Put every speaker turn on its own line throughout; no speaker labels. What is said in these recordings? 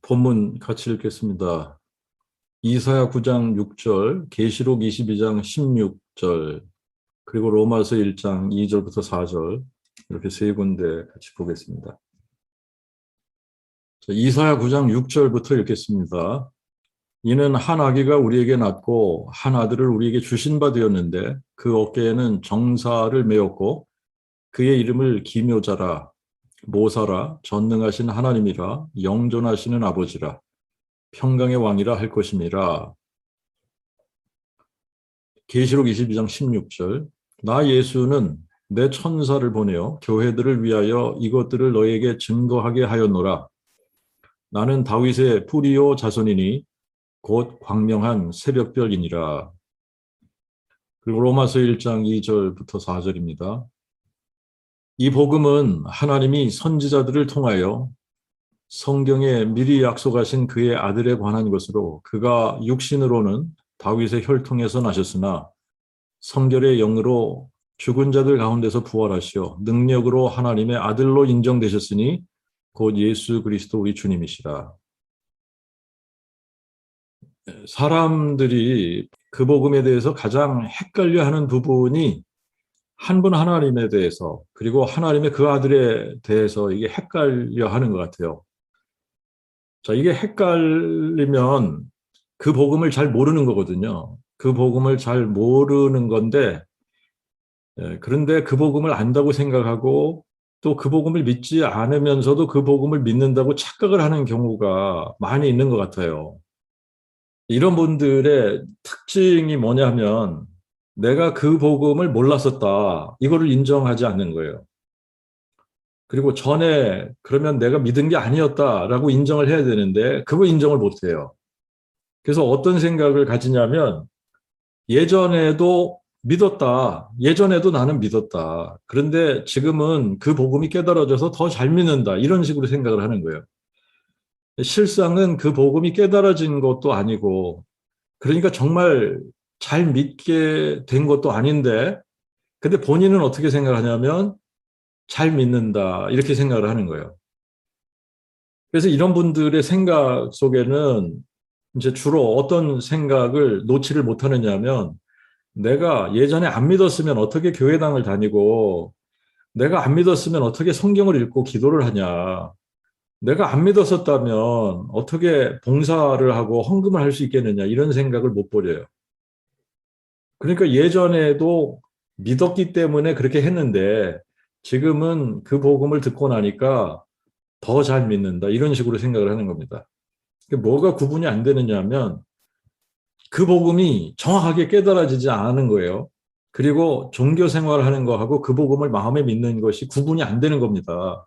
본문 같이 읽겠습니다. 이사야 9장 6절, 계시록 22장 16절, 그리고 로마서 1장 2절부터 4절 이렇게 세 군데 같이 보겠습니다. 이사야 9장 6절부터 읽겠습니다. 이는 한 아기가 우리에게 낳고 한 아들을 우리에게 주신 바 되었는데 그 어깨에는 정사를 메었고 그의 이름을 기묘자라 모사라 전능하신 하나님이라 영존하시는 아버지라 평강의 왕이라 할 것임이라. 계시록 22장 16절, 나 예수는 내 천사를 보내어 교회들을 위하여 이것들을 너에게 증거하게 하였노라. 나는 다윗의 뿌리오 자손이니 곧 광명한 새벽별이니라. 그리고 로마서 1장 2절부터 4절입니다. 이 복음은 하나님이 선지자들을 통하여 성경에 미리 약속하신 그의 아들에 관한 것으로 그가 육신으로는 다윗의 혈통에서 나셨으나 성결의 영으로 죽은 자들 가운데서 부활하시어 능력으로 하나님의 아들로 인정되셨으니 곧 예수 그리스도 우리 주님이시라. 사람들이 그 복음에 대해서 가장 헷갈려하는 부분이 한 분 하나님에 대해서 그리고 하나님의 그 아들에 대해서 이게 헷갈려하는 것 같아요. 자, 이게 헷갈리면 그 복음을 잘 모르는 거거든요. 그 복음을 잘 모르는 건데, 그런데 그 복음을 안다고 생각하고 또 그 복음을 믿지 않으면서도 그 복음을 믿는다고 착각을 하는 경우가 많이 있는 것 같아요. 이런 분들의 특징이 뭐냐면 내가 그 복음을 몰랐었다. 이거를 인정하지 않는 거예요. 그리고 전에 그러면 내가 믿은 게 아니었다라고 인정을 해야 되는데 그거 인정을 못 해요. 그래서 어떤 생각을 가지냐면 예전에도 믿었다. 예전에도 나는 믿었다. 그런데 지금은 그 복음이 깨달아져서 더 잘 믿는다. 이런 식으로 생각을 하는 거예요. 실상은 그 복음이 깨달아진 것도 아니고 그러니까 정말 잘 믿게 된 것도 아닌데 근데 본인은 어떻게 생각하냐면 잘 믿는다. 이렇게 생각을 하는 거예요. 그래서 이런 분들의 생각 속에는 이제 주로 어떤 생각을 놓지를 못하느냐면 내가 예전에 안 믿었으면 어떻게 교회당을 다니고 내가 안 믿었으면 어떻게 성경을 읽고 기도를 하냐. 내가 안 믿었었다면 어떻게 봉사를 하고 헌금을 할 수 있겠느냐. 이런 생각을 못 버려요. 그러니까 예전에도 믿었기 때문에 그렇게 했는데 지금은 그 복음을 듣고 나니까 더 잘 믿는다. 이런 식으로 생각을 하는 겁니다. 뭐가 구분이 안 되느냐 하면 그 복음이 정확하게 깨달아지지 않은 거예요. 그리고 종교 생활을 하는 거하고 그 복음을 마음에 믿는 것이 구분이 안 되는 겁니다.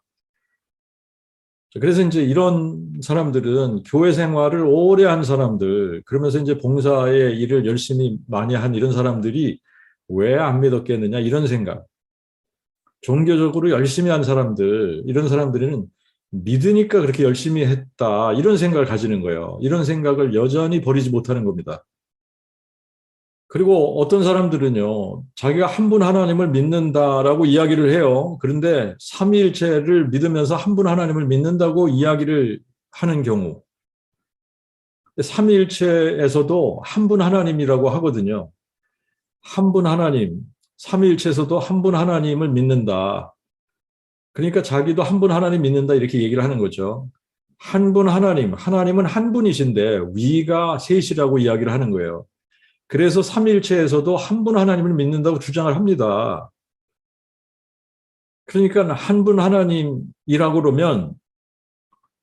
그래서 이제 이런 사람들은 교회 생활을 오래 한 사람들, 그러면서 이제 봉사의 일을 열심히 많이 한 이런 사람들이 왜 안 믿었겠느냐 이런 생각. 종교적으로 열심히 한 사람들, 이런 사람들은 믿으니까 그렇게 열심히 했다 이런 생각을 가지는 거예요. 이런 생각을 여전히 버리지 못하는 겁니다. 그리고 어떤 사람들은요, 자기가 한 분 하나님을 믿는다라고 이야기를 해요. 그런데 삼위일체를 믿으면서 한 분 하나님을 믿는다고 이야기를 하는 경우, 삼위일체에서도 한 분 하나님이라고 하거든요. 한 분 하나님, 삼위일체에서도 한 분 하나님을 믿는다. 그러니까 자기도 한 분 하나님 믿는다 이렇게 얘기를 하는 거죠. 한 분 하나님, 하나님은 한 분이신데 위가 셋이라고 이야기를 하는 거예요. 그래서 삼위일체에서도 한 분 하나님을 믿는다고 주장을 합니다. 그러니까 한 분 하나님이라고 그러면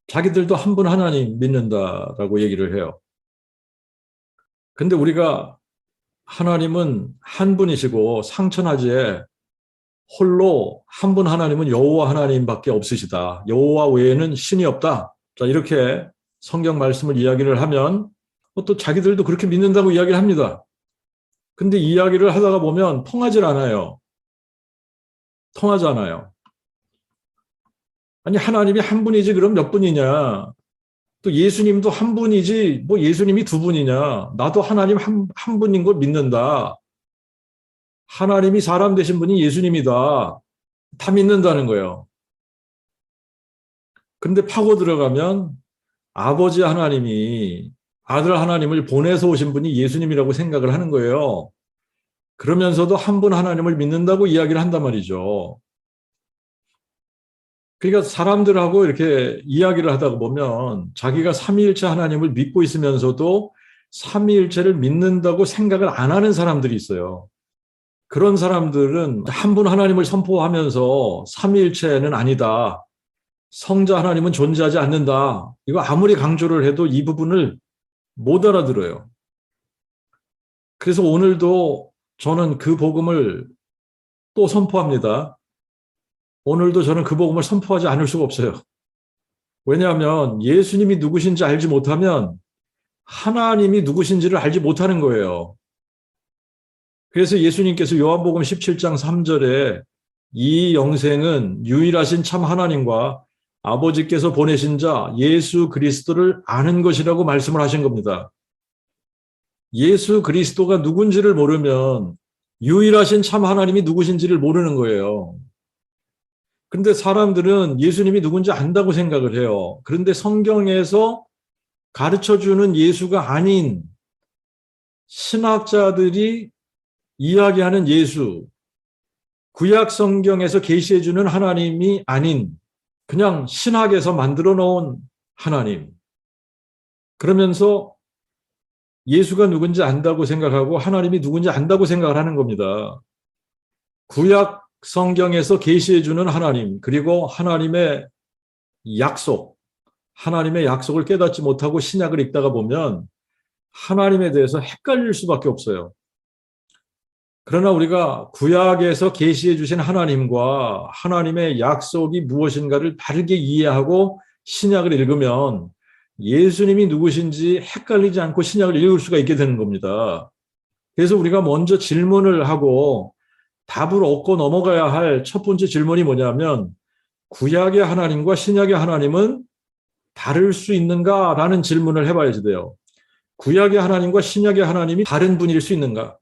자기들도 한 분 하나님 믿는다라고 얘기를 해요. 근데 우리가 하나님은 한 분이시고 상천하지에 홀로 한 분 하나님은 여호와 하나님밖에 없으시다. 여호와 외에는 신이 없다. 자, 이렇게 성경 말씀을 이야기를 하면 또 자기들도 그렇게 믿는다고 이야기를 합니다. 근데 이야기를 하다가 보면 통하질 않아요. 통하지 않아요. 아니, 하나님이 한 분이지 그럼 몇 분이냐? 또 예수님도 한 분이지 뭐 예수님이 두 분이냐? 나도 하나님 한 분인 걸 믿는다. 하나님이 사람 되신 분이 예수님이다. 다 믿는다는 거예요. 근데 파고 들어가면 아버지 하나님이 아들 하나님을 보내서 오신 분이 예수님이라고 생각을 하는 거예요. 그러면서도 한 분 하나님을 믿는다고 이야기를 한단 말이죠. 그러니까 사람들하고 이렇게 이야기를 하다가 보면 자기가 삼위일체 하나님을 믿고 있으면서도 삼위일체를 믿는다고 생각을 안 하는 사람들이 있어요. 그런 사람들은 한 분 하나님을 선포하면서 삼위일체는 아니다. 성자 하나님은 존재하지 않는다. 이거 아무리 강조를 해도 이 부분을 못 알아들어요. 그래서 오늘도 저는 그 복음을 또 선포합니다. 오늘도 저는 그 복음을 선포하지 않을 수가 없어요. 왜냐하면 예수님이 누구신지 알지 못하면 하나님이 누구신지를 알지 못하는 거예요. 그래서 예수님께서 요한복음 17장 3절에 이 영생은 유일하신 참 하나님과 아버지께서 보내신 자 예수 그리스도를 아는 것이라고 말씀을 하신 겁니다. 예수 그리스도가 누군지를 모르면 유일하신 참 하나님이 누구신지를 모르는 거예요. 그런데 사람들은 예수님이 누군지 안다고 생각을 해요. 그런데 성경에서 가르쳐주는 예수가 아닌 신학자들이 이야기하는 예수, 구약 성경에서 계시해주는 하나님이 아닌 그냥 신학에서 만들어 놓은 하나님. 그러면서 예수가 누군지 안다고 생각하고 하나님이 누군지 안다고 생각을 하는 겁니다. 구약 성경에서 계시해주는 하나님, 그리고 하나님의 약속, 하나님의 약속을 깨닫지 못하고 신약을 읽다가 보면 하나님에 대해서 헷갈릴 수밖에 없어요. 그러나 우리가 구약에서 계시해 주신 하나님과 하나님의 약속이 무엇인가를 바르게 이해하고 신약을 읽으면 예수님이 누구신지 헷갈리지 않고 신약을 읽을 수가 있게 되는 겁니다. 그래서 우리가 먼저 질문을 하고 답을 얻고 넘어가야 할 첫 번째 질문이 뭐냐면 구약의 하나님과 신약의 하나님은 다를 수 있는가라는 질문을 해봐야지 돼요. 구약의 하나님과 신약의 하나님이 다른 분일 수 있는가?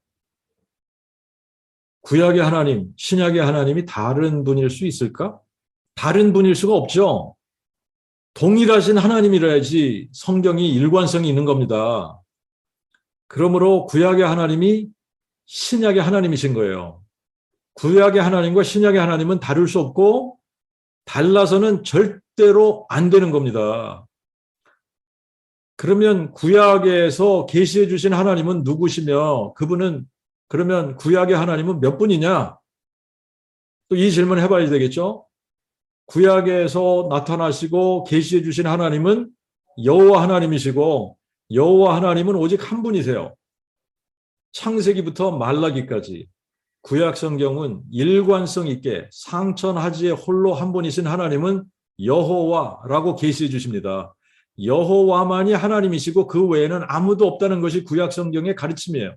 구약의 하나님, 신약의 하나님이 다른 분일 수 있을까? 다른 분일 수가 없죠. 동일하신 하나님이라야지 성경이 일관성이 있는 겁니다. 그러므로 구약의 하나님이 신약의 하나님이신 거예요. 구약의 하나님과 신약의 하나님은 다를 수 없고 달라서는 절대로 안 되는 겁니다. 그러면 구약에서 계시해 주신 하나님은 누구시며 그분은 그러면 구약의 하나님은 몇 분이냐? 또 이 질문을 해봐야 되겠죠? 구약에서 나타나시고 계시해 주신 하나님은 여호와 하나님이시고 여호와 하나님은 오직 한 분이세요. 창세기부터 말라기까지 구약 성경은 일관성 있게 상천하지에 홀로 한 분이신 하나님은 여호와라고 계시해 주십니다. 여호와만이 하나님이시고 그 외에는 아무도 없다는 것이 구약 성경의 가르침이에요.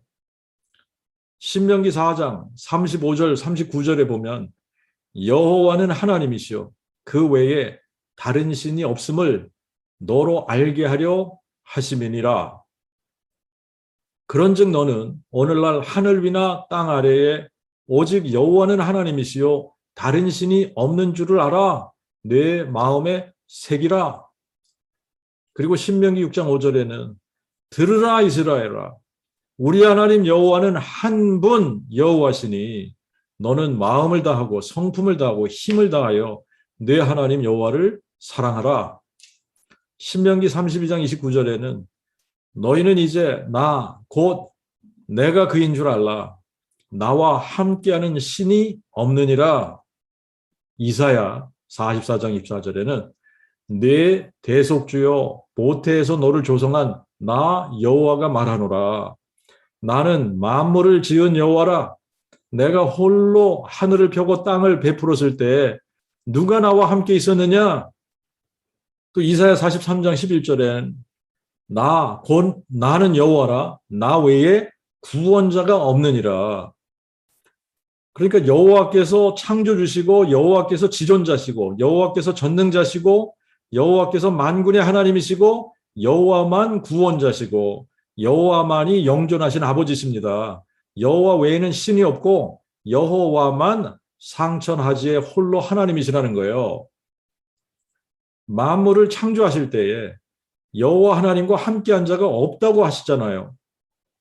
신명기 4장 35절 39절에 보면 여호와는 하나님이시요 그 외에 다른 신이 없음을 너로 알게 하려 하심이니라. 그런즉 너는 오늘날 하늘 위나 땅 아래에 오직 여호와는 하나님이시요 다른 신이 없는 줄을 알아 내 마음에 새기라. 그리고 신명기 6장 5절에는 들으라 이스라엘아 우리 하나님 여호와는 한 분 여호와시니 너는 마음을 다하고 성품을 다하고 힘을 다하여 내 하나님 여호와를 사랑하라. 신명기 32장 29절에는 너희는 이제 나 곧 내가 그인 줄 알라. 나와 함께하는 신이 없느니라. 이사야 44장 24절에는 내 대속주여 모태에서 너를 조성한 나 여호와가 말하노라. 나는 만물을 지은 여호와라. 내가 홀로 하늘을 펴고 땅을 베풀었을 때 누가 나와 함께 있었느냐? 또 이사야 43장 11절엔 곧 나는 여호와라. 나 외에 구원자가 없느니라. 그러니까 여호와께서 창조주시고 여호와께서 지존자시고 여호와께서 전능자시고 여호와께서 만군의 하나님이시고 여호와만 구원자시고 여호와만이 영존하신 아버지십니다. 여호와 외에는 신이 없고 여호와만 상천하지에 홀로 하나님이시라는 거예요. 만물을 창조하실 때에 여호와 하나님과 함께한 자가 없다고 하시잖아요.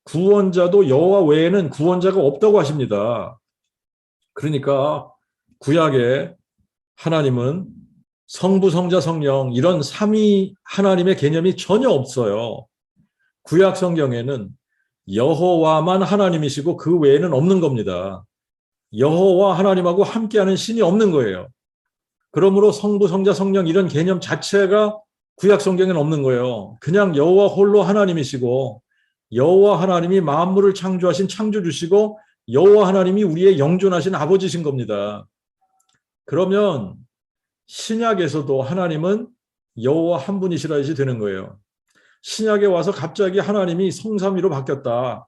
구원자도 여호와 외에는 구원자가 없다고 하십니다. 그러니까 구약에 하나님은 성부, 성자, 성령 이런 삼위 하나님의 개념이 전혀 없어요. 구약 성경에는 여호와만 하나님이시고 그 외에는 없는 겁니다. 여호와 하나님하고 함께하는 신이 없는 거예요. 그러므로 성부, 성자, 성령 이런 개념 자체가 구약 성경에는 없는 거예요. 그냥 여호와 홀로 하나님이시고 여호와 하나님이 만물을 창조하신 창조주시고 여호와 하나님이 우리의 영존하신 아버지신 겁니다. 그러면 신약에서도 하나님은 여호와 한 분이시라 이제 되는 거예요. 신약에 와서 갑자기 하나님이 성삼위로 바뀌었다.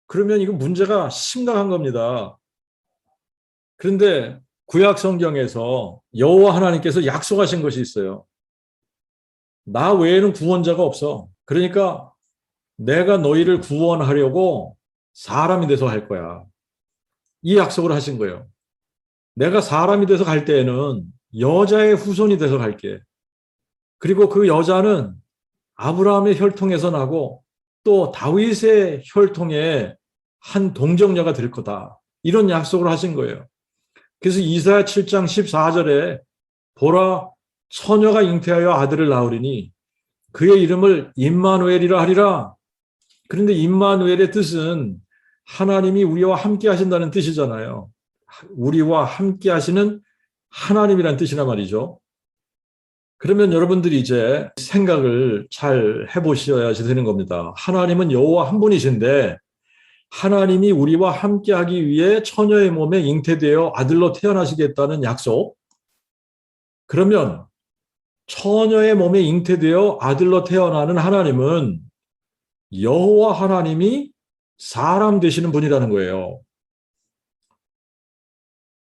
그러면 이거 문제가 심각한 겁니다. 그런데 구약 성경에서 여호와 하나님께서 약속하신 것이 있어요. 나 외에는 구원자가 없어. 그러니까 내가 너희를 구원하려고 사람이 돼서 할 거야. 이 약속을 하신 거예요. 내가 사람이 돼서 갈 때에는 여자의 후손이 돼서 갈게. 그리고 그 여자는 아브라함의 혈통에서 나고 또 다윗의 혈통의 한 동정녀가 될 거다. 이런 약속을 하신 거예요. 그래서 이사야 7장 14절에 보라 처녀가 잉태하여 아들을 낳으리니 그의 이름을 임마누엘이라 하리라. 그런데 임마누엘의 뜻은 하나님이 우리와 함께 하신다는 뜻이잖아요. 우리와 함께 하시는 하나님이란 뜻이란 말이죠. 그러면 여러분들이 이제 생각을 잘 해보셔야지 되는 겁니다. 하나님은 여호와 한 분이신데 하나님이 우리와 함께하기 위해 처녀의 몸에 잉태되어 아들로 태어나시겠다는 약속. 그러면 처녀의 몸에 잉태되어 아들로 태어나는 하나님은 여호와 하나님이 사람 되시는 분이라는 거예요.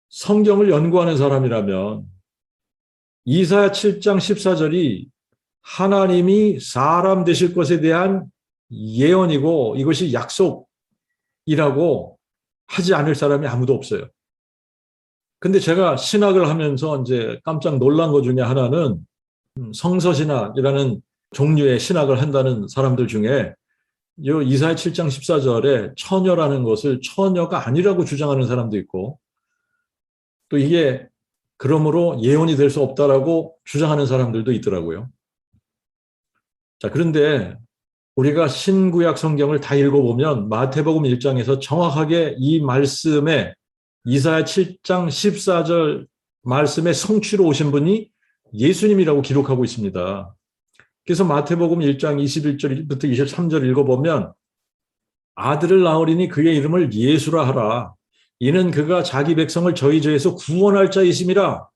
성경을 연구하는 사람이라면 이사야 7장 14절이 하나님이 사람 되실 것에 대한 예언이고 이것이 약속이라고 하지 않을 사람이 아무도 없어요. 근데 제가 신학을 하면서 이제 깜짝 놀란 것 중에 하나는 성서신학이라는 종류의 신학을 한다는 사람들 중에 이사야 7장 14절에 처녀라는 것을 처녀가 아니라고 주장하는 사람도 있고 또 이게 그러므로 예언이 될 수 없다라고 주장하는 사람들도 있더라고요. 자, 그런데 우리가 신구약 성경을 다 읽어보면 마태복음 1장에서 정확하게 이 말씀에 이사야 7장 14절 말씀의 성취로 오신 분이 예수님이라고 기록하고 있습니다. 그래서 마태복음 1장 21절부터 23절 읽어보면 아들을 낳으리니 그의 이름을 예수라 하라. 이는 그가 자기 백성을 저희 죄에서 구원할 자이심이라.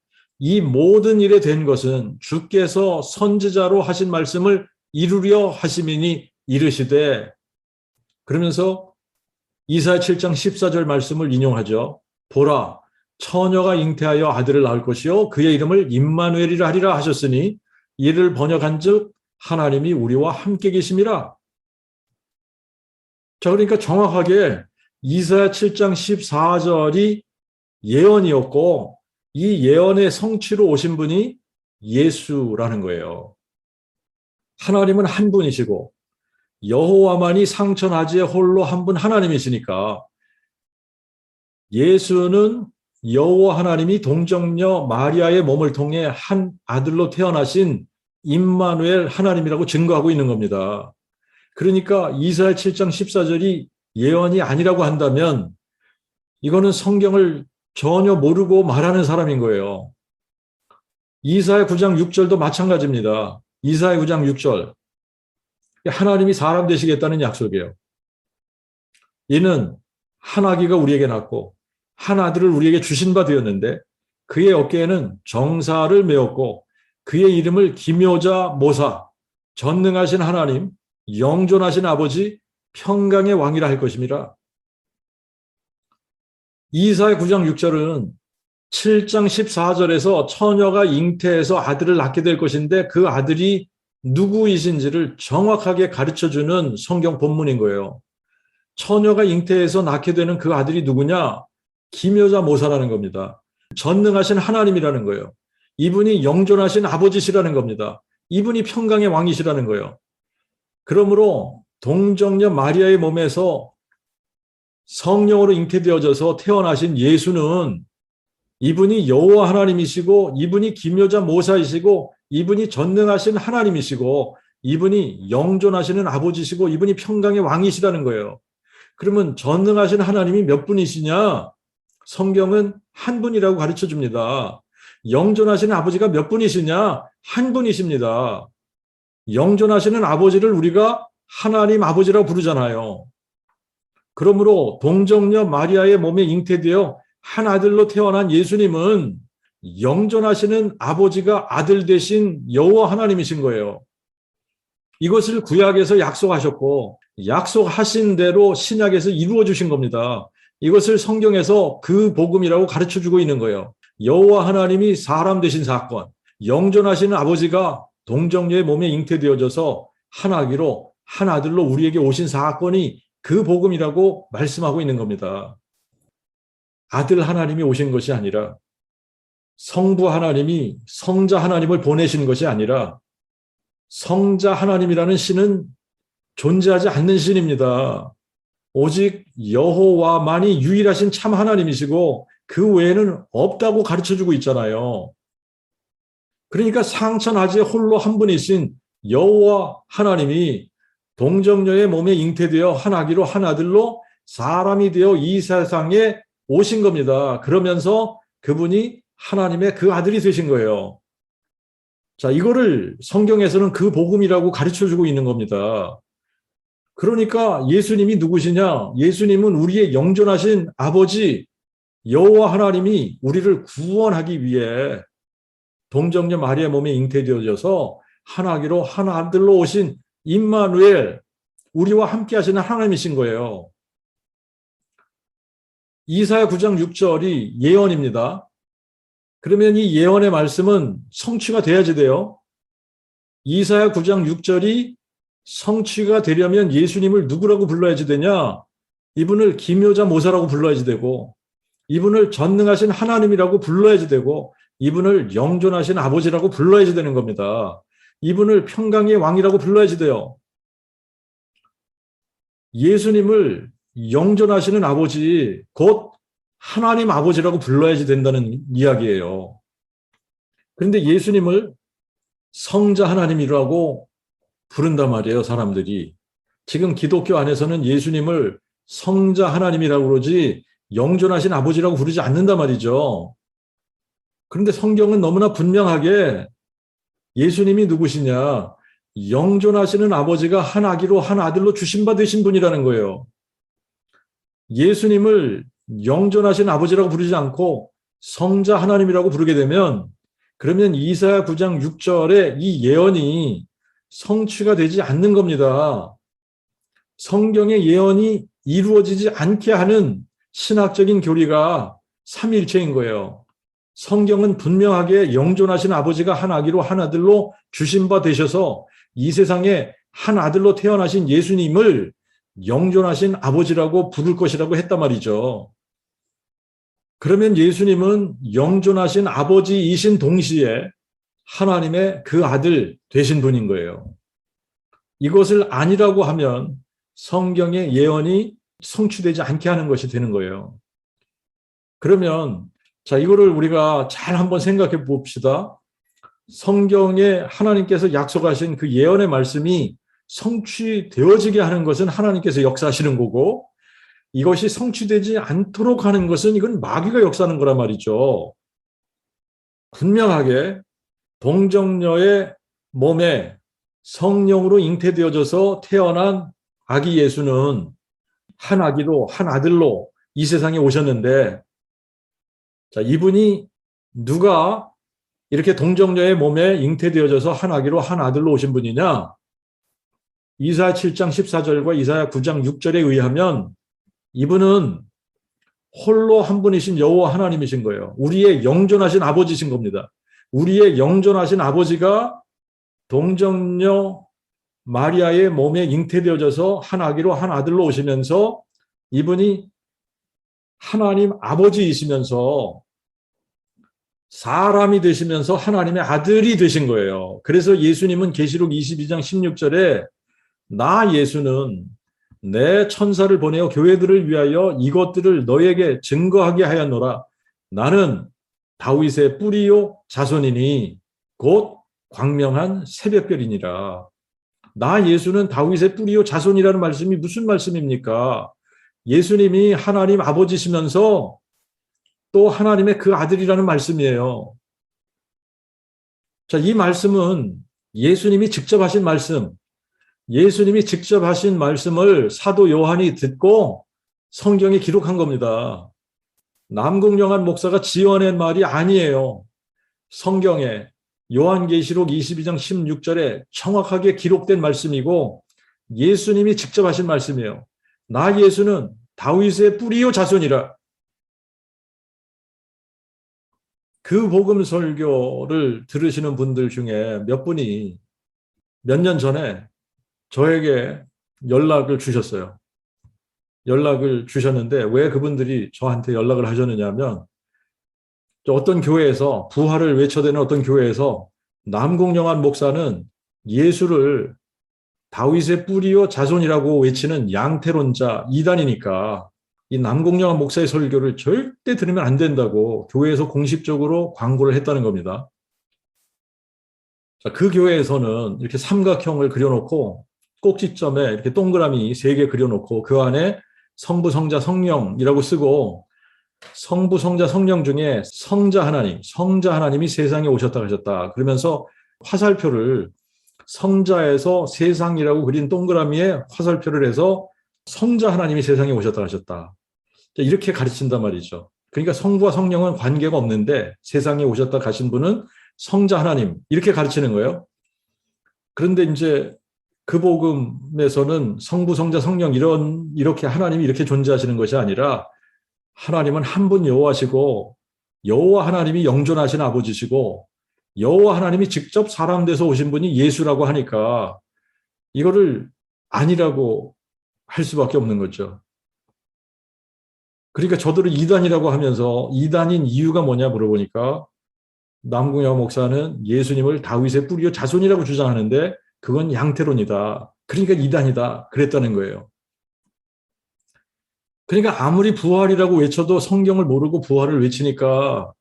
이 모든 일에 된 것은 주께서 선지자로 하신 말씀을 이루려 하심이니 이르시되 그러면서 이사야 7장 14절 말씀을 인용하죠. 보라 처녀가 잉태하여 아들을 낳을 것이요 그의 이름을 임마누엘이라 하리라 하셨으니 이를 번역한즉 하나님이 우리와 함께 계심이라. 자, 그러니까 정확하게 이사야 7장 14절이 예언이었고 이 예언의 성취로 오신 분이 예수라는 거예요. 하나님은 한 분이시고 여호와만이 상천하지에 홀로 한 분 하나님이시니까 예수는 여호와 하나님이 동정녀 마리아의 몸을 통해 한 아들로 태어나신 임마누엘 하나님이라고 증거하고 있는 겁니다. 그러니까 이사야 7장 14절이 예언이 아니라고 한다면 이거는 성경을 전혀 모르고 말하는 사람인 거예요. 이사야 9장 6절도 마찬가지입니다. 이사야 9장 6절. 하나님이 사람 되시겠다는 약속이에요. 이는 한 아기가 우리에게 낳고 한 아들을 우리에게 주신 바 되었는데 그의 어깨에는 정사를 메었고 그의 이름을 기묘자 모사, 전능하신 하나님, 영존하신 아버지, 평강의 왕이라 할 것임이라. 이사야 9장 6절은 7장 14절에서 처녀가 잉태해서 아들을 낳게 될 것인데 그 아들이 누구이신지를 정확하게 가르쳐주는 성경 본문인 거예요. 처녀가 잉태해서 낳게 되는 그 아들이 누구냐? 기묘자 모사라는 겁니다. 전능하신 하나님이라는 거예요. 이분이 영존하신 아버지시라는 겁니다. 이분이 평강의 왕이시라는 거예요. 그러므로 동정녀 마리아의 몸에서 성령으로 잉태되어져서 태어나신 예수는 이분이 여호와 하나님이시고, 이분이 기묘자 모사이시고, 이분이 전능하신 하나님이시고, 이분이 영존하시는 아버지시고, 이분이 평강의 왕이시라는 거예요. 그러면 전능하신 하나님이 몇 분이시냐? 성경은 한 분이라고 가르쳐 줍니다. 영존하시는 아버지가 몇 분이시냐? 한 분이십니다. 영존하시는 아버지를 우리가 하나님 아버지라고 부르잖아요. 그러므로 동정녀 마리아의 몸에 잉태되어 한 아들로 태어난 예수님은 영존하시는 아버지가 아들 되신 여호와 하나님이신 거예요. 이것을 구약에서 약속하셨고, 약속하신 대로 신약에서 이루어 주신 겁니다. 이것을 성경에서 그 복음이라고 가르쳐 주고 있는 거예요. 여호와 하나님이 사람 되신 사건, 영존하시는 아버지가 동정녀의 몸에 잉태되어져서 한 아기로, 한 아들로 우리에게 오신 사건이 그 복음이라고 말씀하고 있는 겁니다. 아들 하나님이 오신 것이 아니라, 성부 하나님이 성자 하나님을 보내신 것이 아니라, 성자 하나님이라는 신은 존재하지 않는 신입니다. 오직 여호와만이 유일하신 참 하나님이시고 그 외에는 없다고 가르쳐주고 있잖아요. 그러니까 상천하지에 홀로 한 분이신 여호와 하나님이 동정녀의 몸에 잉태되어 한 아기로 한 아들로 사람이 되어 이 세상에 오신 겁니다. 그러면서 그분이 하나님의 그 아들이 되신 거예요. 자, 이거를 성경에서는 그 복음이라고 가르쳐주고 있는 겁니다. 그러니까 예수님이 누구시냐? 예수님은 우리의 영존하신 아버지 여호와 하나님이 우리를 구원하기 위해 동정녀 마리아 몸에 잉태되어져서 한 아기로 한 아들로 오신 임마누엘, 우리와 함께 하시는 하나님이신 거예요. 이사야 9장 6절이 예언입니다. 그러면 이 예언의 말씀은 성취가 돼야지 돼요. 이사야 9장 6절이 성취가 되려면 예수님을 누구라고 불러야지 되냐? 이분을 기묘자 모사라고 불러야지 되고, 이분을 전능하신 하나님이라고 불러야지 되고, 이분을 영존하신 아버지라고 불러야지 되는 겁니다. 이분을 평강의 왕이라고 불러야지 돼요. 예수님을 영존하시는 아버지, 곧 하나님 아버지라고 불러야지 된다는 이야기예요. 그런데 예수님을 성자 하나님이라고 부른단 말이에요, 사람들이. 지금 기독교 안에서는 예수님을 성자 하나님이라고 그러지 영존하신 아버지라고 부르지 않는단 말이죠. 그런데 성경은 너무나 분명하게 예수님이 누구시냐? 영존하시는 아버지가 한 아기로 한 아들로 주신 바 되신 분이라는 거예요. 예수님을 영존하신 아버지라고 부르지 않고 성자 하나님이라고 부르게 되면, 그러면 이사야 9장 6절에 이 예언이 성취가 되지 않는 겁니다. 성경의 예언이 이루어지지 않게 하는 신학적인 교리가 삼위일체인 거예요. 성경은 분명하게 영존하신 아버지가 한 아기로 한 아들로 주신 바 되셔서 이 세상에 한 아들로 태어나신 예수님을 영존하신 아버지라고 부를 것이라고 했단 말이죠. 그러면 예수님은 영존하신 아버지이신 동시에 하나님의 그 아들 되신 분인 거예요. 이것을 아니라고 하면 성경의 예언이 성취되지 않게 하는 것이 되는 거예요. 그러면 자, 이거를 우리가 잘 한번 생각해 봅시다. 성경에 하나님께서 약속하신 그 예언의 말씀이 성취되어지게 하는 것은 하나님께서 역사하시는 거고, 이것이 성취되지 않도록 하는 것은 이건 마귀가 역사하는 거란 말이죠. 분명하게 동정녀의 몸에 성령으로 잉태되어져서 태어난 아기 예수는 한 아기로 한 아들로 이 세상에 오셨는데, 자, 이분이 누가 이렇게 동정녀의 몸에 잉태되어져서 한 아기로 한 아들로 오신 분이냐? 이사야 7장 14절과 이사야 9장 6절에 의하면 이분은 홀로 한 분이신 여호와 하나님이신 거예요. 우리의 영존하신 아버지신 겁니다. 우리의 영존하신 아버지가 동정녀 마리아의 몸에 잉태되어져서 한 아기로 한 아들로 오시면서 이분이 하나님 아버지이시면서 사람이 되시면서 하나님의 아들이 되신 거예요. 그래서 예수님은 계시록 22장 16절에 나 예수는 내 천사를 보내어 교회들을 위하여 이것들을 너에게 증거하게 하였노라. 나는 다윗의 뿌리요 자손이니 곧 광명한 새벽별이니라. 나 예수는 다윗의 뿌리요 자손이라는 말씀이 무슨 말씀입니까? 예수님이 하나님 아버지시면서 또 하나님의 그 아들이라는 말씀이에요. 자, 이 말씀은 예수님이 직접 하신 말씀, 예수님이 직접 하신 말씀을 사도 요한이 듣고 성경에 기록한 겁니다. 남궁영한 목사가 지어낸 말이 아니에요. 성경에 요한계시록 22장 16절에 정확하게 기록된 말씀이고 예수님이 직접 하신 말씀이에요. 나 예수는 다윗의 뿌리요 자손이라. 그 복음 설교를 들으시는 분들 중에 몇 분이 몇 년 전에 저에게 연락을 주셨어요. 연락을 주셨는데 왜 그분들이 저한테 연락을 하셨느냐 하면 어떤 교회에서 부활을 외쳐대는 어떤 교회에서 남궁영한 목사는 예수를 다윗의 뿌리요 자손이라고 외치는 양태론자 이단이니까 이 남궁영한 목사의 설교를 절대 들으면 안 된다고 교회에서 공식적으로 광고를 했다는 겁니다. 그 교회에서는 이렇게 삼각형을 그려놓고 꼭지점에 이렇게 동그라미 3개 그려놓고 그 안에 성부, 성자, 성령이라고 쓰고 성부, 성자, 성령 중에 성자 하나님이 세상에 오셨다 하셨다. 그러면서 화살표를 성자에서 세상이라고 그린 동그라미에 화살표를 해서 성자 하나님이 세상에 오셨다 하셨다. 이렇게 가르친단 말이죠. 그러니까 성부와 성령은 관계가 없는데 세상에 오셨다 가신 분은 성자 하나님 이렇게 가르치는 거예요. 그런데 이제 그 복음에서는 성부, 성자, 성령 이렇게 하나님이 이렇게 존재하시는 것이 아니라 하나님은 한 분 여호와시고 여호와 하나님이 영존하신 아버지시고 여호와 하나님이 직접 사람 돼서 오신 분이 예수라고 하니까 이거를 아니라고 할 수밖에 없는 거죠. 그러니까 저들은 이단이라고 하면서 이단인 이유가 뭐냐 물어보니까 남궁영 목사는 예수님을 다윗의 뿌리요 자손이라고 주장하는데 그건 양태론이다. 그러니까 이단이다. 그랬다는 거예요. 그러니까 아무리 부활이라고 외쳐도 성경을 모르고 부활을 외치니까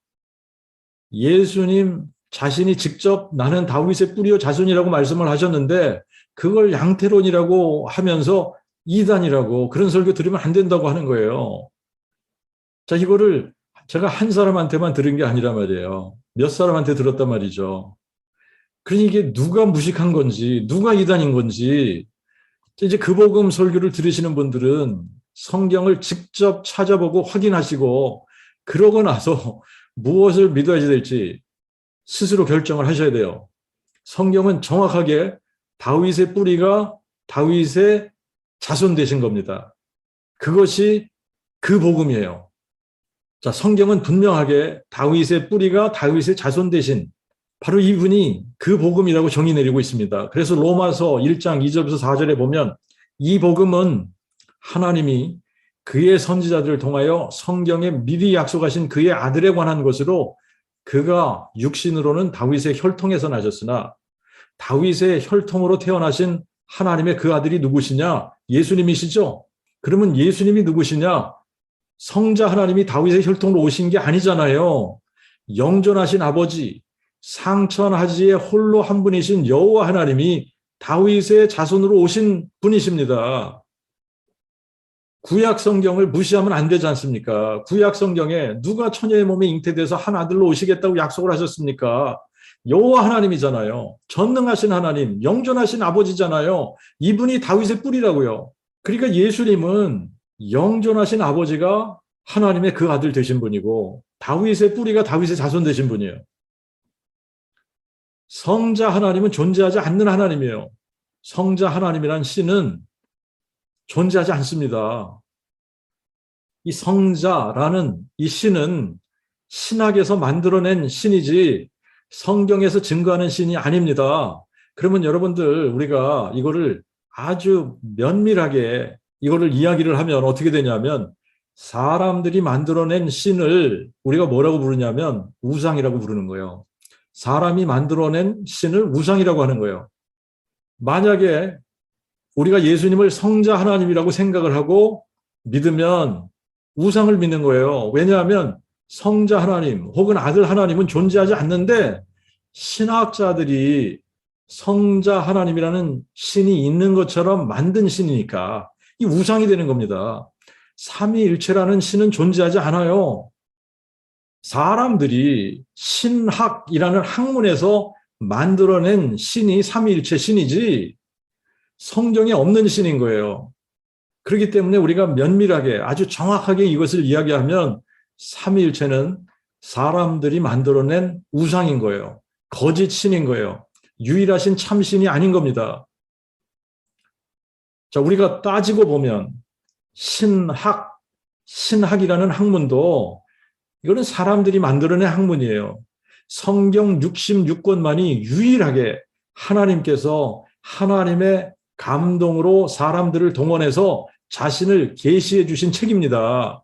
예수님 자신이 직접 나는 다윗의 뿌리요 자손이라고 말씀을 하셨는데 그걸 양태론이라고 하면서 이단이라고 그런 설교 들으면 안 된다고 하는 거예요. 자, 이거를 제가 한 사람한테만 들은 게 아니란 말이에요. 몇 사람한테 들었단 말이죠. 그러니 이게 누가 무식한 건지 누가 이단인 건지 이제 그 복음 설교를 들으시는 분들은 성경을 직접 찾아보고 확인하시고 그러고 나서 무엇을 믿어야 될지 스스로 결정을 하셔야 돼요. 성경은 정확하게 다윗의 뿌리가 다윗의 자손 되신 겁니다. 그것이 그 복음이에요. 자, 성경은 분명하게 다윗의 뿌리가 다윗의 자손 되신 바로 이분이 그 복음이라고 정의 내리고 있습니다. 그래서 로마서 1장 2절부터 4절에 보면 이 복음은 하나님이 그의 선지자들을 통하여 성경에 미리 약속하신 그의 아들에 관한 것으로 그가 육신으로는 다윗의 혈통에서 나셨으나 다윗의 혈통으로 태어나신 하나님의 그 아들이 누구시냐? 예수님이시죠? 그러면 예수님이 누구시냐? 성자 하나님이 다윗의 혈통으로 오신 게 아니잖아요. 영존하신 아버지, 상천하지의 홀로 한 분이신 여호와 하나님이 다윗의 자손으로 오신 분이십니다. 구약 성경을 무시하면 안 되지 않습니까? 구약 성경에 누가 처녀의 몸에 잉태돼서 한 아들로 오시겠다고 약속을 하셨습니까? 여호와 하나님이잖아요. 전능하신 하나님, 영존하신 아버지잖아요. 이분이 다윗의 뿌리라고요. 그러니까 예수님은 영존하신 아버지가 하나님의 그 아들 되신 분이고 다윗의 뿌리가 다윗의 자손 되신 분이에요. 성자 하나님은 존재하지 않는 하나님이에요. 성자 하나님이란 신은 존재하지 않습니다. 이 성자라는 이 신은 신학에서 만들어낸 신이지 성경에서 증거하는 신이 아닙니다. 그러면 여러분들 우리가 이거를 아주 면밀하게 이거를 이야기를 하면 어떻게 되냐면 사람들이 만들어낸 신을 우리가 뭐라고 부르냐면 우상이라고 부르는 거예요. 사람이 만들어낸 신을 우상이라고 하는 거예요. 만약에 우리가 예수님을 성자 하나님이라고 생각을 하고 믿으면 우상을 믿는 거예요. 왜냐하면 성자 하나님 혹은 아들 하나님은 존재하지 않는데 신학자들이 성자 하나님이라는 신이 있는 것처럼 만든 신이니까 이 우상이 되는 겁니다. 삼위일체라는 신은 존재하지 않아요. 사람들이 신학이라는 학문에서 만들어낸 신이 삼위일체 신이지 성경에 없는 신인 거예요. 그렇기 때문에 우리가 면밀하게 아주 정확하게 이것을 이야기하면 삼위일체는 사람들이 만들어낸 우상인 거예요. 거짓 신인 거예요. 유일하신 참신이 아닌 겁니다. 자, 우리가 따지고 보면 신학이라는 학문도 이거는 사람들이 만들어낸 학문이에요. 성경 66권만이 유일하게 하나님께서 하나님의 감동으로 사람들을 동원해서 자신을 계시해 주신 책입니다.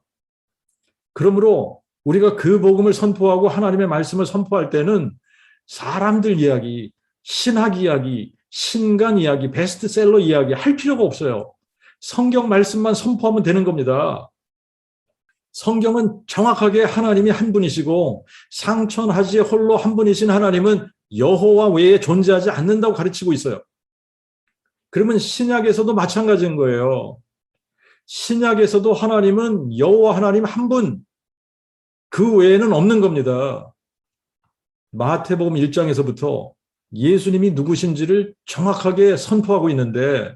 그러므로 우리가 그 복음을 선포하고 하나님의 말씀을 선포할 때는 사람들 이야기, 신학 이야기, 신간 이야기, 베스트셀러 이야기 할 필요가 없어요. 성경 말씀만 선포하면 되는 겁니다. 성경은 정확하게 하나님이 한 분이시고 상천하지에 홀로 한 분이신 하나님은 여호와 외에 존재하지 않는다고 가르치고 있어요. 그러면 신약에서도 마찬가지인 거예요. 신약에서도 하나님은 여호와 하나님 한 분, 그 외에는 없는 겁니다. 마태복음 1장에서부터 예수님이 누구신지를 정확하게 선포하고 있는데